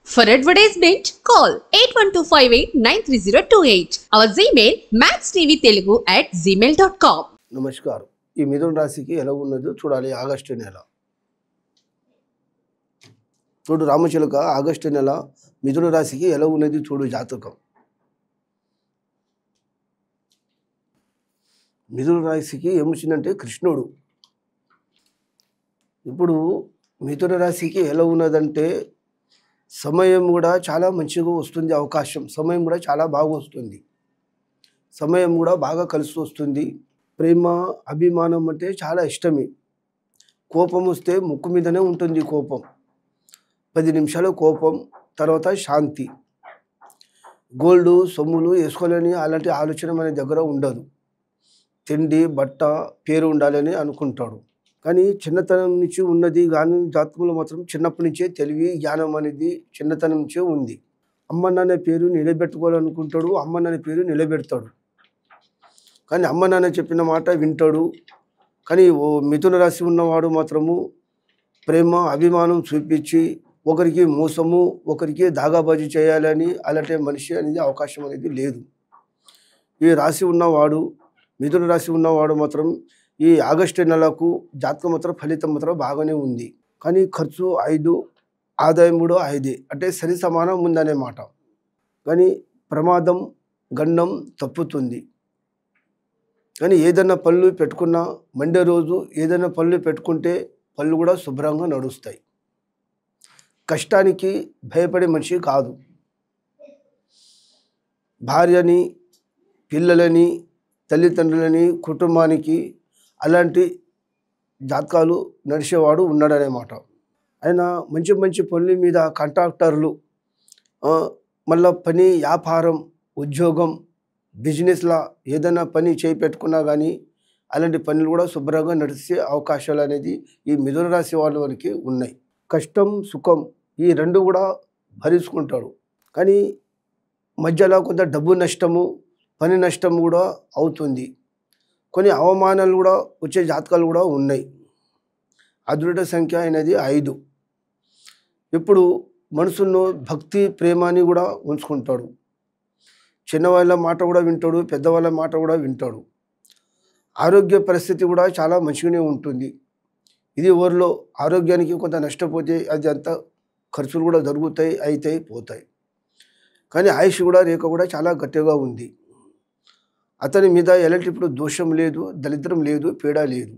For advertisement, call 8125893028. Our Gmail maxtvtelugu@gmail.com. నమస్కారం. ఈ మిథున రాశికి ఎలా ఉన్నదో చూడాలి. ఆగస్టు నెల చూడు రామచిలుక, ఆగస్టు నెల మిథున రాశికి ఎలా ఉన్నది చూడు జాతకం. మిథున రాశికి ఏమొచ్చిందంటే కృష్ణుడు. ఇప్పుడు మిథున రాశికి ఎలా ఉన్నదంటే సమయం కూడా చాలా మంచిగా వస్తుంది, అవకాశం సమయం కూడా చాలా బాగా వస్తుంది, సమయం కూడా బాగా కలిసి వస్తుంది. ప్రేమ అభిమానం అంటే చాలా ఇష్టమే. కోపం వస్తే ముక్కు మీదనే ఉంటుంది కోపం. 10 నిమిషాలు కోపం, తర్వాత శాంతి. గోల్డ్ సొమ్ములు వేసుకోవాలని అలాంటి ఆలోచన మన దగ్గర ఉండదు. తిండి బట్ట పేరు ఉండాలని అనుకుంటాడు. కానీ చిన్నతనం నుంచి ఉన్నది కానీ జాతకంలో మాత్రం చిన్నప్పటి నుంచే తెలివి జ్ఞానం అనేది చిన్నతనం నుంచే ఉంది. అమ్మ నాన్న పేరు నిలబెట్టుకోవాలనుకుంటాడు, అమ్మ నాన్న పేరు నిలబెడతాడు. కానీ అమ్మ నాన్న చెప్పిన మాట వింటాడు. కానీ ఓ మిథున రాశి ఉన్నవాడు మాత్రము ప్రేమ అభిమానం చూపించి ఒకరికి మోసము, ఒకరికి దాగాబాజీ చేయాలని అలాంటి మనిషి అనేది అవకాశం అనేది లేదు. ఈ రాశి ఉన్నవాడు, మిథున రాశి ఉన్నవాడు మాత్రం ఈ ఆగస్టు నెలకు జాతకం మాత్రం ఫలితం మాత్రం బాగానే ఉంది. కానీ ఖర్చు 5, ఆదాయం కూడా 5, అంటే సరి సమానం ఉందనే మాట. కానీ ప్రమాదం గండం తప్పుతుంది. కానీ ఏదైనా పళ్ళు పెట్టుకున్నా మండే రోజు ఏదైనా పళ్ళు పెట్టుకుంటే పళ్ళు కూడా శుభ్రంగా నడుస్తాయి. కష్టానికి భయపడే మనిషి కాదు. భార్యని, పిల్లలని, తల్లిదండ్రులని, కుటుంబానికి అలాంటి జాతకాలు నడిచేవాడు ఉన్నాడనేమాట. ఆయన మంచి మంచి పనుల మీద కాంట్రాక్టర్లు, మళ్ళీ పని, వ్యాపారం, ఉద్యోగం, బిజినెస్లా ఏదైనా పని చేయి పెట్టుకున్నా కానీ అలాంటి పనులు కూడా శుభ్రంగా నడిచే అవకాశాలు అనేది ఈ మిథున రాశి వాళ్ళకి ఉన్నాయి. కష్టం సుఖం ఈ రెండు కూడా భరించుకుంటాడు. కానీ మధ్యలో కొంత డబ్బు నష్టము, పని నష్టం కూడా అవుతుంది. కొన్ని అవమానాలు కూడా వచ్చే జాతకాలు కూడా ఉన్నాయి. అదృష్ట సంఖ్య అనేది 5. ఇప్పుడు మనసులో భక్తి ప్రేమని కూడా ఉంచుకుంటాడు. చిన్నవాళ్ళ మాట కూడా వింటాడు, పెద్దవాళ్ళ మాట కూడా వింటాడు. ఆరోగ్య పరిస్థితి కూడా చాలా మంచిగానే ఉంటుంది. ఇది ఊరిలో ఆరోగ్యానికి కొంత నష్టపోతే అది అంతా ఖర్చులు కూడా జరుగుతాయి, అవుతాయి, పోతాయి. కానీ ఆయుష్ కూడా రేఖ కూడా చాలా గట్టిగా ఉంది. అతని మీద ఎలాంటి ఇప్పుడు దోషం లేదు, దరిద్రం లేదు, పీడ లేదు.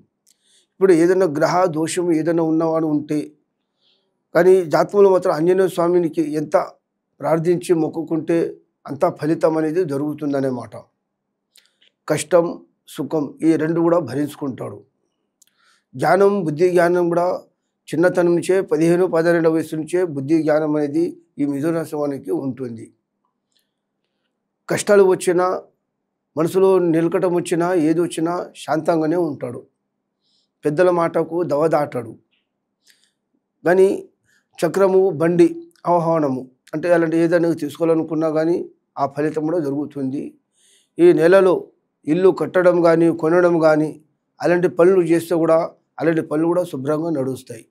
ఇప్పుడు ఏదైనా గ్రహ దోషం ఏదైనా ఉన్నవాడు ఉంటే కానీ జాతకంలో మాత్రం ఆంజనేయ స్వామినికి ఎంత ప్రార్థించి మొక్కుకుంటే అంత ఫలితం అనేది జరుగుతుందనే మాట. కష్టం సుఖం ఈ రెండు కూడా భరించుకుంటాడు. జ్ఞానం బుద్ధి జ్ఞానం కూడా చిన్నతనం నుంచే 15-12 వయసు నుంచే బుద్ధి జ్ఞానం అనేది ఈ మిథున రాశి వానికి ఉంటుంది. కష్టాలు వచ్చినా, మనసులో నిలకటం వచ్చినా, ఏది వచ్చినా శాంతంగానే ఉంటాడు. పెద్దల మాటకు దవదాటాడు. కానీ చక్రము బండి ఆహ్వానము అంటే అలాంటి ఏదైనా తీసుకోవాలనుకున్నా కానీ ఆ ఫలితం కూడా జరుగుతుంది. ఈ నెలలో ఇల్లు కట్టడం కానీ కొనడం కానీ అలాంటి పనులు చేస్తే కూడా అలాంటి పనులు కూడా శుభ్రంగా నడుస్తాయి.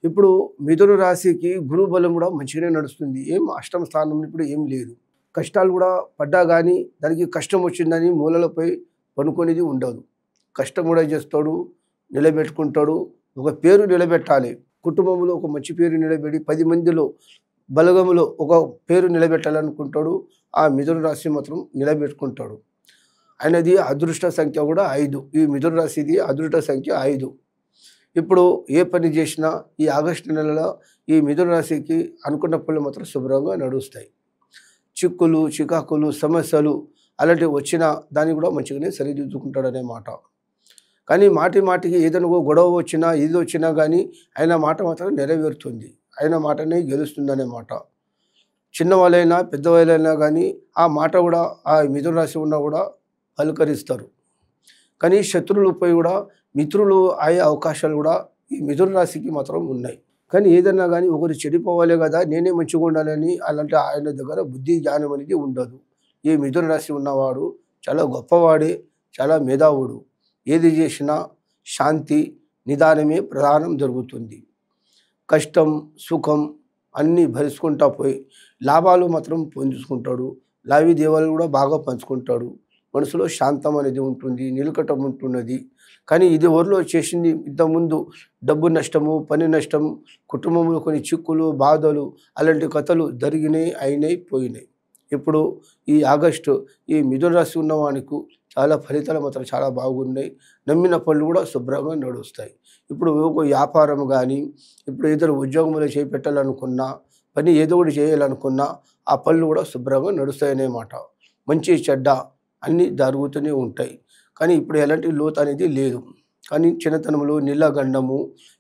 ఇప్పుడు మిథున రాశికి గురు బలం కూడా మంచిగానే నడుస్తుంది. ఏం అష్టమ స్థానం ఇప్పుడు ఏం లేదు. కష్టాలు కూడా పడ్డా కానీ దానికి కష్టం వచ్చిందని మూలలపై పనుకునేది ఉండదు. కష్టం కూడా చేస్తాడు, నిలబెట్టుకుంటాడు. ఒక పేరు నిలబెట్టాలి. కుటుంబంలో ఒక మంచి పేరు నిలబెట్టి 10 మందిలో బలగంలో ఒక పేరు నిలబెట్టాలనుకుంటాడు. ఆ మిథున రాశి మాత్రం నిలబెట్టుకుంటాడు. ఆయనది అదృష్ట సంఖ్య కూడా 5. ఈ మిథున రాశిది అదృష్ట సంఖ్య 5. ఇప్పుడు ఏ పని చేసినా ఈ ఆగస్టు నెలలో ఈ మిథున రాశికి అనుకున్న పనులు మాత్రం శుభ్రంగా నడుస్తాయి. చిక్కులు చికాకులు సమస్యలు అలాంటివి వచ్చినా దాన్ని కూడా మంచిగానే సరిదిద్దుకుంటాడనే మాట. కానీ మాటికి ఏదైనా గొడవ వచ్చినా ఇది వచ్చినా కానీ ఆయన మాట మాత్రం నెరవేరుతుంది. ఆయన మాటనే గెలుస్తుందనే మాట. చిన్నవాళ్ళైనా పెద్దవాళ్ళైనా కానీ ఆ మాట కూడా ఆ మిథున రాశి ఉన్నా కూడా పలుకరిస్తారు. కానీ శత్రువులపై కూడా మిత్రులు అయ్యే అవకాశాలు కూడా ఈ మిథున రాశికి మాత్రం ఉన్నాయి. కానీ ఏదన్నా కానీ ఒకరు చెడిపోవాలి కదా, నేనే మంచిగా ఉండాలని అలాంటి ఆయన దగ్గర బుద్ధి జ్ఞానం అనేది ఉండదు. ఈ మిథున రాశి ఉన్నవాడు చాలా గొప్పవాడే, చాలా మేధావుడు. ఏది చేసినా శాంతి నిదానమే ప్రధానం జరుగుతుంది. కష్టం సుఖం అన్నీ భరించుకుంటా పోయి లాభాలు మాత్రం పొందుకుంటాడు. లావిదేవాలు కూడా బాగా పంచుకుంటాడు. మనసులో శాంతం అనేది ఉంటుంది, నిలకటం ఉంటున్నది. కానీ ఇది ఎవరిలో చేసింది ఇంతకుముందు డబ్బు నష్టము, పని నష్టం, కుటుంబంలో కొన్ని చిక్కులు, బాధలు అలాంటి కథలు జరిగినాయి, అయినాయి, పోయినాయి. ఇప్పుడు ఈ ఆగస్టు ఈ మిథున రాశి ఉన్నవానికి చాలా ఫలితాలు మాత్రం చాలా బాగున్నాయి. నమ్మిన పనులు కూడా శుభ్రంగా నడుస్తాయి. ఇప్పుడు ఒక వ్యాపారం కానీ, ఇప్పుడు ఏదైనా ఉద్యోగంలో చేపట్టాలనుకున్నా, పని ఏదో ఒకటి చేయాలనుకున్నా ఆ పనులు కూడా శుభ్రంగా నడుస్తాయనే మాట. మంచి చెడ్డ అన్నీ జరుగుతూనే ఉంటాయి. కానీ ఇప్పుడు ఎలాంటి లోతు అనేది లేదు. కానీ చిన్నతనంలో నీళ్ళ గండము,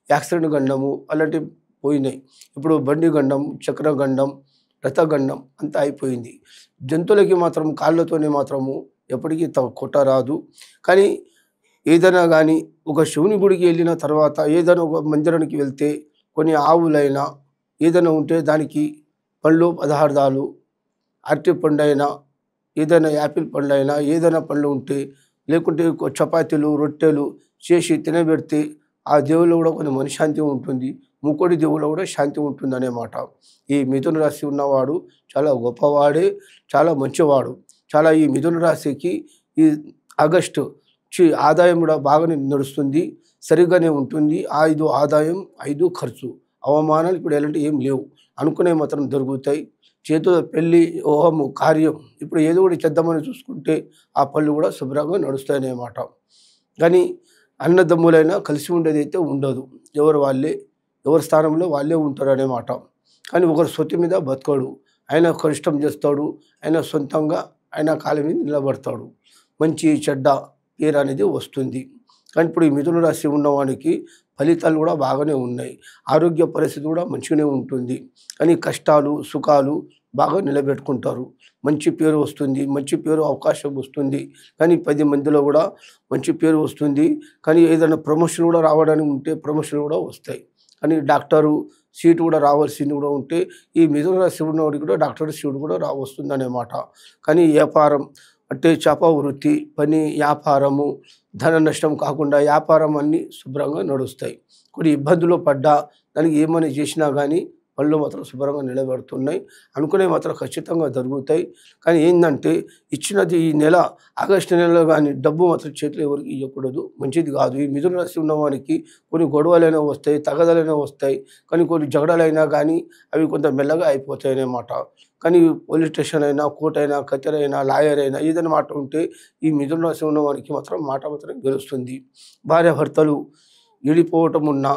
యాక్సిడెంట్ గండము అలాంటివి పోయినాయి. ఇప్పుడు బండి గండం, చక్ర గండం, రథగండం అంతా అయిపోయింది. జంతువులకి మాత్రం కాళ్ళతోనే మాత్రము ఎప్పటికీ కొట్టరాదు. కానీ ఏదైనా కానీ ఒక శివుని గుడికి వెళ్ళిన తర్వాత ఏదైనా ఒక మందిరానికి వెళ్తే కొన్ని ఆవులైనా ఏదైనా ఉంటే దానికి పళ్ళు పదార్థాలు, అరటి పండు అయినా, ఏదైనా యాపిల్ పండు అయినా, ఏదైనా పండ్లు ఉంటే లేకుంటే చపాతీలు, రొట్టెలు చేసి తినబెడితే ఆ దేవుళ్ళు కూడా కొంచెం మనశ్శాంతి ఉంటుంది. ముక్కోడి దేవుళ్ళు కూడా శాంతి ఉంటుంది అన్నమాట. ఈ మిథున రాశి ఉన్నవాడు చాలా గొప్పవాడే, చాలా మంచివాడు. చాలా ఈ మిథున రాశికి ఈ ఆగస్టు ఆదాయం కూడా బాగానే నడుస్తుంది, సరిగ్గానే ఉంటుంది. 5 ఆదాయం, 5 ఖర్చు. అవమానాలు ఇప్పుడు ఎలాంటి ఏం లేవు. అనుకునే మాత్రం జరుగుతాయి. చేతుల పెళ్ళి, ఓహము, కార్యం ఇప్పుడు ఏదో ఒకటి చేద్దామని చూసుకుంటే ఆ పళ్ళు కూడా శుభ్రంగా నడుస్తాయన్నమాట. కానీ అన్నదమ్ములైనా కలిసి ఉండేది అయితే ఉండదు. ఎవరి స్థానంలో వాళ్ళే ఉంటారు అన్నమాట. కానీ ఒకరు సొత్తు మీద బతకడు. ఆయన కష్టం చేస్తాడు, ఆయన సొంతంగా ఆయన కాళ్ళ మీద నిలబడతాడు. మంచి చెడ్డ పేరు అనేది వస్తుంది. కానీ ఇప్పుడు ఈ మిథున రాశి ఉన్నవానికి ఫలితాలు కూడా బాగానే ఉన్నాయి. ఆరోగ్య పరిస్థితి కూడా మంచిగానే ఉంటుంది. కానీ కష్టాలు, సుఖాలు బాగా నిలబెట్టుకుంటారు. మంచి పేరు వస్తుంది, మంచి పేరు అవకాశం వస్తుంది. కానీ 10 మందిలో కూడా మంచి పేరు వస్తుంది. కానీ ఏదైనా ప్రమోషన్ కూడా రావడానికి ఉంటే ప్రమోషన్ కూడా వస్తాయి. కానీ డాక్టరు సీటు కూడా రావాల్సింది కూడా ఉంటే ఈ మిథున రాశి ఉన్నవాడికి కూడా డాక్టర్ సీటు కూడా వస్తుంది అన్నమాట. కానీ వ్యాపారం అంటే చేప వృత్తి, పని, వ్యాపారము, ధన నష్టం కాకుండా వ్యాపారం అన్నీ శుభ్రంగా నడుస్తాయి. కొన్ని ఇబ్బందులు పడ్డా దానికి ఏమైనా చేసినా కానీ పనులు మాత్రం శుభ్రంగా నిలబెడుతున్నాయి. అనుకునే మాత్రం ఖచ్చితంగా జరుగుతాయి. కానీ ఏంటంటే ఇచ్చినది ఈ నెల ఆగస్టు నెలలో కానీ డబ్బు మాత్రం చేతిలో ఎవరికి ఇవ్వకూడదు, మంచిది కాదు. ఈ మిథున రాశి ఉన్నవానికి కొన్ని గొడవలైనా వస్తాయి, తగదలైనా వస్తాయి. కానీ కొన్ని జగడాలైనా కానీ అవి కొంత మెల్లగా అయిపోతాయి అన్నమాట. కానీ పోలీస్ స్టేషన్ అయినా, కోర్టు అయినా, కచేరీ అయినా, లాయర్ అయినా ఏదైనా మాట ఉంటే ఈ మిథున రాశి ఉన్నవానికి మాత్రం మాట మాత్రం గెలుస్తుంది. భార్యాభర్తలు విడిపోవటం ఉన్నా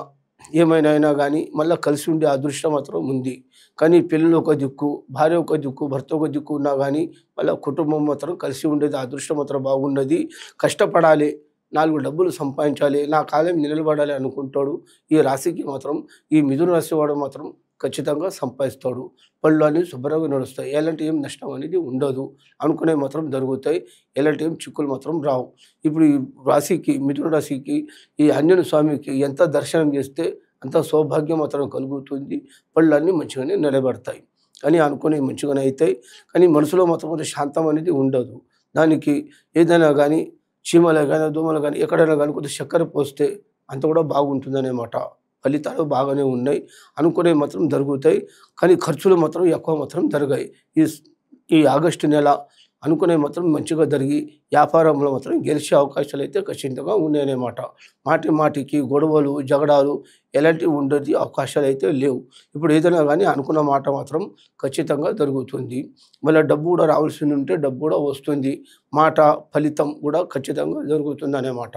ఏమైనా అయినా కానీ మళ్ళీ కలిసి ఉండే అదృష్టం మాత్రం ఉంది. కానీ పిల్లలు ఒక దిక్కు, భార్య ఒక దిక్కు, భర్త ఒక దిక్కు ఉన్నా కానీ వాళ్ళ కుటుంబం మాత్రం కలిసి ఉండేది అదృష్టం మాత్రం బాగున్నది. కష్టపడాలి, 4 డబ్బులు సంపాదించాలి, నా కాలం నిలబడాలి అనుకుంటాడు. ఈ రాశికి మాత్రం ఈ మిథున రాశి వాడు మాత్రం ఖచ్చితంగా సంపాదిస్తాడు. పళ్ళు అనేవి శుభ్రంగా నడుస్తాయి. ఎలాంటి ఏం నష్టం అనేది ఉండదు. అనుకునే మాత్రం జరుగుతాయి. ఎలాంటి ఏం చిక్కులు మాత్రం రావు. ఇప్పుడు ఈ రాశికి, మిథున రాశికి ఈ ఆంజనేయ స్వామికి ఎంత దర్శనం చేస్తే అంత సౌభాగ్యం మాత్రం కలుగుతుంది. పళ్ళు అన్నీ మంచిగానే నిలబడతాయి. కానీ అనుకునే మంచిగానే అవుతాయి. కానీ మనసులో మాత్రం కొంచెం శాంతం అనేది ఉండదు. దానికి ఏదైనా కానీ చీమలు కానీ, దోమలు కానీ ఎక్కడైనా కానీ కొద్దిగా చక్కెర పోస్తే అంత కూడా బాగుంటుందన్నమాట. ఫలితాలు బాగానే ఉన్నాయి. అనుకునే మాత్రం జరుగుతాయి. కానీ ఖర్చులు మాత్రం ఎక్కువ మాత్రం జరిగాయి. ఈ ఆగస్టు నెల అనుకునే మాత్రం మంచిగా జరిగి వ్యాపారంలో మాత్రం గెలిచే అవకాశాలు అయితే ఖచ్చితంగా ఉన్నాయన్నమాట. మాటికి గొడవలు, జగడాలు ఎలాంటివి ఉండేది అవకాశాలు అయితే లేవు. ఇప్పుడు ఏదైనా కానీ అనుకున్న మాట మాత్రం ఖచ్చితంగా జరుగుతుంది. మళ్ళీ డబ్బు కూడా రావాల్సింది ఉంటే డబ్బు కూడా వస్తుంది. మాట ఫలితం కూడా ఖచ్చితంగా జరుగుతుంది అన్నమాట.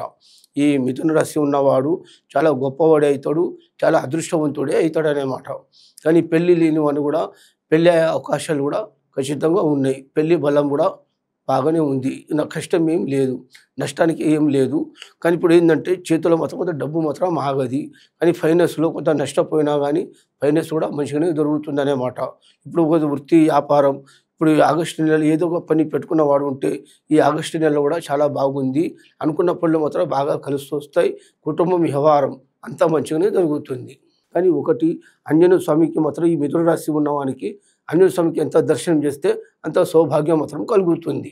ఈ మిథున రాశి ఉన్నవాడు చాలా గొప్పవాడే అవుతాడు, చాలా అదృష్టవంతుడే అవుతాడు అన్నమాట. కానీ పెళ్ళి లేని వాడు కూడా పెళ్ళి అయ్యే అవకాశాలు కూడా ఖచ్చితంగా ఉన్నాయి. పెళ్లి బలం కూడా బాగానే ఉంది. కష్టం ఏం లేదు, నష్టానికి ఏం లేదు. కానీ ఇప్పుడు ఏంటంటే చేతిలో మాత్రం కొంత డబ్బు మాత్రం ఆగది. కానీ ఫైనాన్స్లో కొంత నష్టపోయినా కానీ ఫైనాన్స్ కూడా మంచిగానే దొరుకుతుంది అన్నమాట. ఇప్పుడు ఒక వృత్తి, వ్యాపారం ఇప్పుడు ఈ ఆగస్టు నెలలో ఏదో ఒక పని పెట్టుకున్న వాడు ఉంటే ఈ ఆగస్టు నెలలో కూడా చాలా బాగుంది. అనుకున్న పనులు మాత్రం బాగా కలిసి వస్తాయి. కుటుంబం, వ్యవహారం అంతా మంచిగానే జరుగుతుంది. కానీ ఒకటి ఆంజనేయ స్వామికి మాత్రం ఈ మిథున రాశి ఉన్నవానికి ఆంజనేయ స్వామికి ఎంత దర్శనం చేస్తే అంత సౌభాగ్యం మాత్రం కలుగుతుంది.